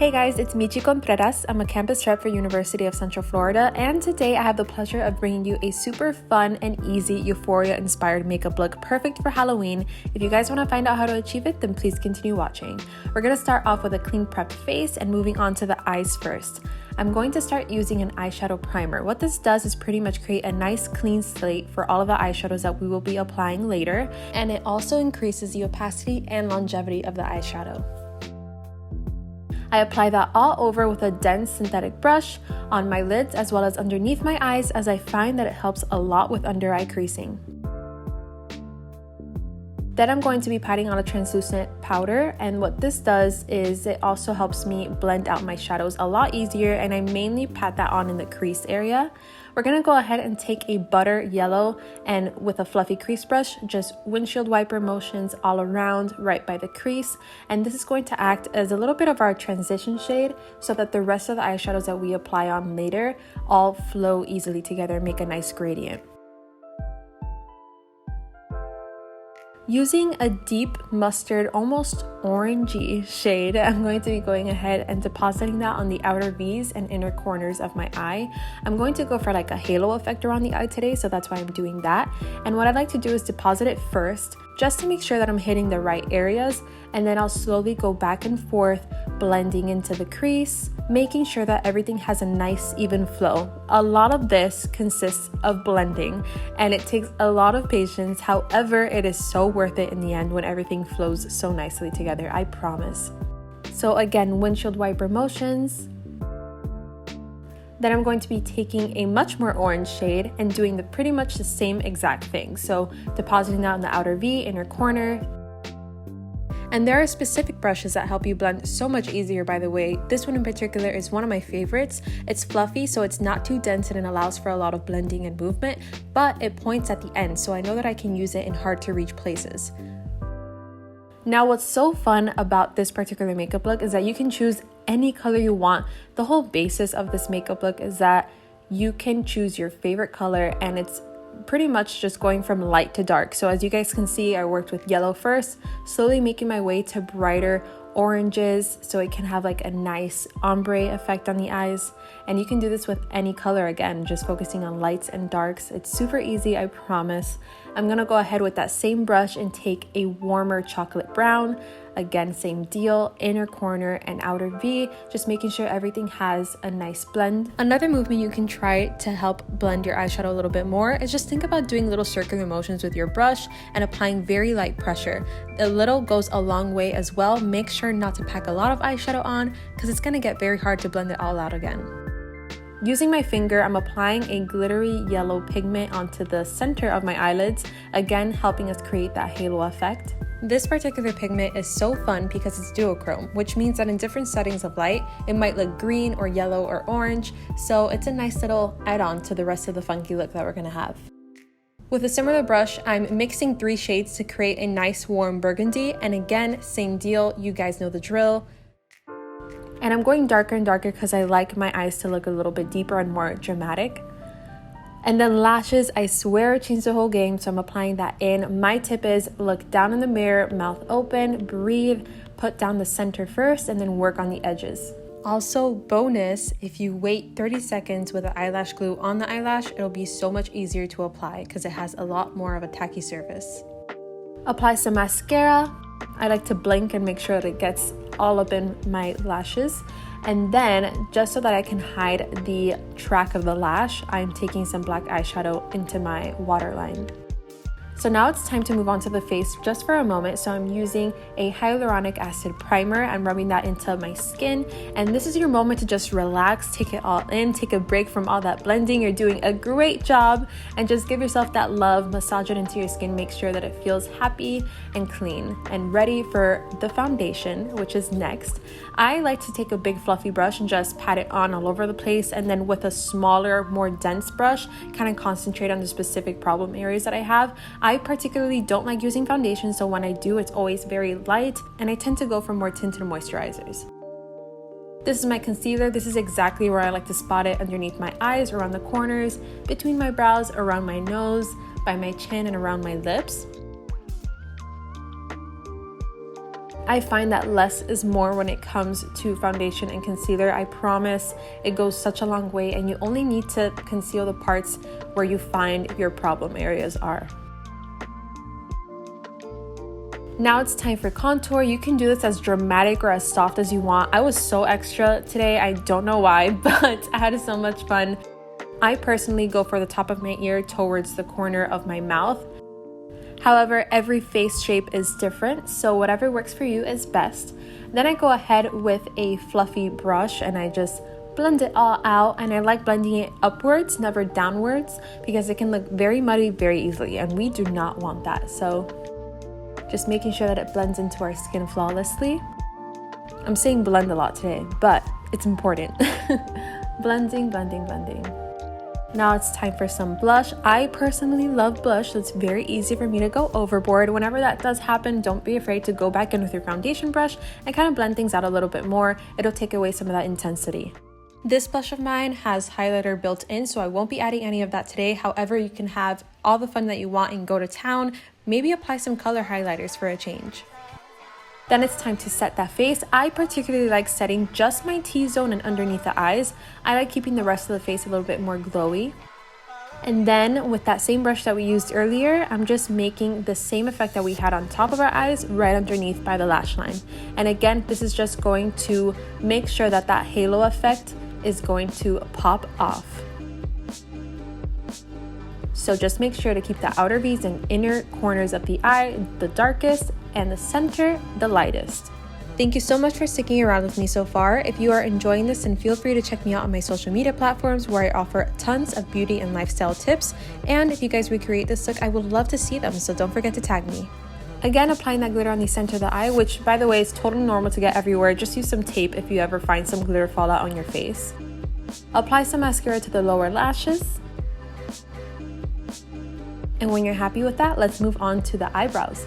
Hey guys, it's Michi Contreras. I'm a campus rep for University of Central Florida, and today I have the pleasure of bringing you a super fun and easy Euphoria-inspired makeup look perfect for Halloween. If you guys want to find out how to achieve it, then please continue watching. We're going to start off with a clean prepped face and moving on to the eyes first. I'm going to start using an eyeshadow primer. What this does is pretty much create a nice clean slate for all of the eyeshadows that we will be applying later, and it also increases the opacity and longevity of the eyeshadow. I apply that all over with a dense synthetic brush on my lids as well as underneath my eyes, as I find that it helps a lot with under eye creasing. Then I'm going to be patting on a translucent powder, and what this does is it also helps me blend out my shadows a lot easier, and I mainly pat that on in the crease area. We're going to go ahead and take a butter yellow and with a fluffy crease brush, just windshield wiper motions all around right by the crease, and this is going to act as a little bit of our transition shade so that the rest of the eyeshadows that we apply on later all flow easily together and make a nice gradient. Using a deep mustard, almost orangey shade, I'm going to be going ahead and depositing that on the outer V's and inner corners of my eye. I'm going to go for like a halo effect around the eye today, so that's why I'm doing that. And what I'd like to do is deposit it first, just to make sure that I'm hitting the right areas, and then I'll slowly go back and forth, blending into the crease, making sure that everything has a nice even flow. A lot of this consists of blending, and it takes a lot of patience. However, it is so worth it in the end when everything flows so nicely together, I promise. So again, windshield wiper motions. Then I'm going to be taking a much more orange shade and doing pretty much the same exact thing. So depositing that in the outer V, inner corner. And there are specific brushes that help you blend so much easier, by the way. This one in particular is one of my favorites. It's fluffy, so it's not too dense and it allows for a lot of blending and movement, but it points at the end, so I know that I can use it in hard to reach places. Now, what's so fun about this particular makeup look is that you can choose any color you want. The whole basis of this makeup look is that you can choose your favorite color, and it's pretty much just going from light to dark. So as you guys can see, I worked with yellow first, slowly making my way to brighter oranges so it can have like a nice ombre effect on the eyes. And you can do this with any color, again, just focusing on lights and darks. It's super easy, I promise. I'm gonna go ahead with that same brush and take a warmer chocolate brown. Again, same deal, inner corner and outer V, just making sure everything has a nice blend. Another movement you can try to help blend your eyeshadow a little bit more is just think about doing little circular motions with your brush and applying very light pressure. A little goes a long way as well. Make sure not to pack a lot of eyeshadow on because it's gonna get very hard to blend it all out again. Using my finger, I'm applying a glittery yellow pigment onto the center of my eyelids, again helping us create that halo effect. This particular pigment is so fun because it's duochrome, which means that in different settings of light, it might look green or yellow or orange, so it's a nice little add-on to the rest of the funky look that we're gonna have. With a similar brush, I'm mixing 3 shades to create a nice warm burgundy, and again, same deal, you guys know the drill. And I'm going darker and darker because I like my eyes to look a little bit deeper and more dramatic. And then lashes, I swear it changed the whole game, so I'm applying that in. My tip is look down in the mirror, mouth open, breathe, put down the center first, and then work on the edges. Also, bonus, if you wait 30 seconds with the eyelash glue on the eyelash, it'll be so much easier to apply because it has a lot more of a tacky surface. Apply some mascara. I like to blink and make sure that it gets all up in my lashes. And then, just so that I can hide the track of the lash, I'm taking some black eyeshadow into my waterline. So now it's time to move on to the face just for a moment. So I'm using a hyaluronic acid primer. I'm rubbing that into my skin. And this is your moment to just relax, take it all in, take a break from all that blending. You're doing a great job. And just give yourself that love, massage it into your skin, make sure that it feels happy and clean and ready for the foundation, which is next. I like to take a big fluffy brush and just pat it on all over the place. And then with a smaller, more dense brush, kind of concentrate on the specific problem areas that I have. I particularly don't like using foundation, so when I do, it's always very light, and I tend to go for more tinted moisturizers. This is my concealer. This is exactly where I like to spot it: underneath my eyes, around the corners, between my brows, around my nose, by my chin, and around my lips. I find that less is more when it comes to foundation and concealer. I promise it goes such a long way, and you only need to conceal the parts where you find your problem areas are. Now it's time for contour. You can do this as dramatic or as soft as you want. I was so extra today, I don't know why, but I had so much fun. I personally go for the top of my ear towards the corner of my mouth. However, every face shape is different, so whatever works for you is best. Then I go ahead with a fluffy brush and I just blend it all out, and I like blending it upwards, never downwards, because it can look very muddy very easily, and we do not want that. So just making sure that it blends into our skin flawlessly. I'm saying blend a lot today, but it's important. Blending, blending, blending. Now it's time for some blush. I personally love blush, so it's very easy for me to go overboard. Whenever that does happen, don't be afraid to go back in with your foundation brush and kind of blend things out a little bit more. It'll take away some of that intensity. This blush of mine has highlighter built in, so I won't be adding any of that today. However, you can have all the fun that you want and go to town. Maybe apply some color highlighters for a change. Then it's time to set that face. I particularly like setting just my T-zone and underneath the eyes. I like keeping the rest of the face a little bit more glowy. And then with that same brush that we used earlier, I'm just making the same effect that we had on top of our eyes right underneath by the lash line. And again, this is just going to make sure that that halo effect is going to pop off. So just make sure to keep the outer V's and inner corners of the eye the darkest and the center the lightest. Thank you so much for sticking around with me so far. If you are enjoying this, then feel free to check me out on my social media platforms where I offer tons of beauty and lifestyle tips. And if you guys recreate this look, I would love to see them, so don't forget to tag me. Again, applying that glitter on the center of the eye, which by the way is totally normal to get everywhere. Just use some tape if you ever find some glitter fall out on your face. Apply some mascara to the lower lashes. And when you're happy with that, let's move on to the eyebrows.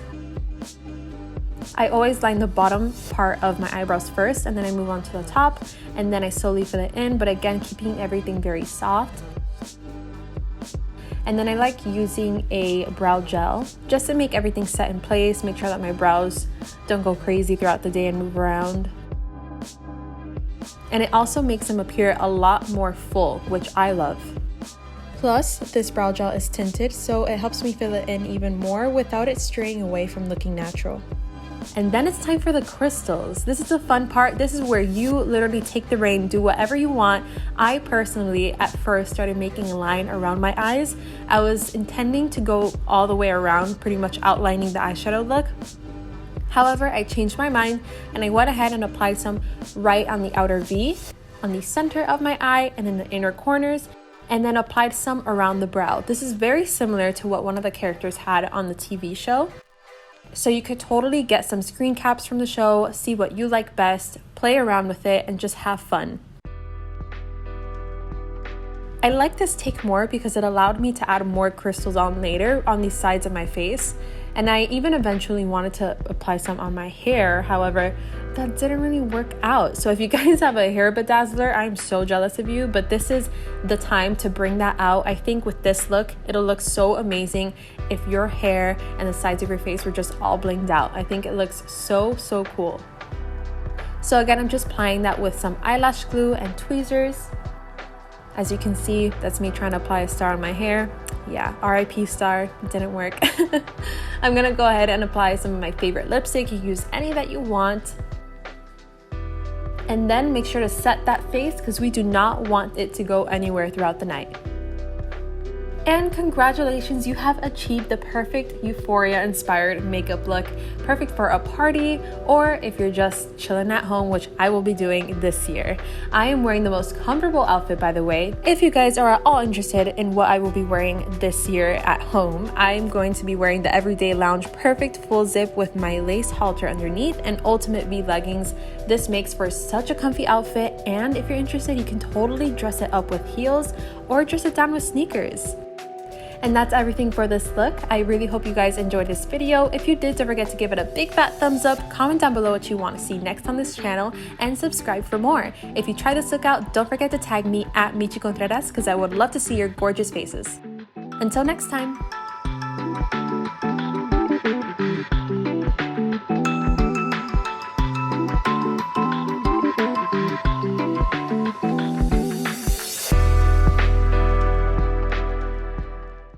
I always line the bottom part of my eyebrows first, and then I move on to the top, and then I slowly fill it in, but again, keeping everything very soft. And then I like using a brow gel just to make everything set in place, make sure that my brows don't go crazy throughout the day and move around. And it also makes them appear a lot more full, which I love. Plus, this brow gel is tinted, so it helps me fill it in even more without it straying away from looking natural. And then it's time for the crystals. This is the fun part. This is where you literally take the reign, do whatever you want. I personally, at first, started making a line around my eyes. I was intending to go all the way around, pretty much outlining the eyeshadow look. However, I changed my mind and I went ahead and applied some right on the outer V, on the center of my eye, and in the inner corners, and then applied some around the brow. This is very similar to what one of the characters had on the TV show. So you could totally get some screen caps from the show, see what you like best, play around with it, and just have fun. I like this take more because it allowed me to add more crystals on later on the sides of my face. And I even eventually wanted to apply some on my hair. However, that didn't really work out. So if you guys have a hair bedazzler, I'm so jealous of you, but this is the time to bring that out. I think with this look, it'll look so amazing if your hair and the sides of your face were just all blinged out. I think it looks so cool. So again, I'm just applying that with some eyelash glue and tweezers. As you can see, that's me trying to apply a star on my hair. Yeah, RIP star, didn't work. I'm gonna go ahead and apply some of my favorite lipstick. You can use any that you want. And then make sure to set that face because we do not want it to go anywhere throughout the night. And congratulations, you have achieved the perfect Euphoria-inspired makeup look. Perfect for a party or if you're just chilling at home, which I will be doing this year. I am wearing the most comfortable outfit, by the way. If you guys are at all interested in what I will be wearing this year at home, I'm going to be wearing the Everyday Lounge Perfect Full Zip with my lace halter underneath and Ultimate V leggings. This makes for such a comfy outfit, and if you're interested, you can totally dress it up with heels or dress it down with sneakers. And that's everything for this look. I really hope you guys enjoyed this video. If you did, don't forget to give it a big fat thumbs up, comment down below what you want to see next on this channel, and subscribe for more. If you try this look out, don't forget to tag me at MichiContreras because I would love to see your gorgeous faces. Until next time.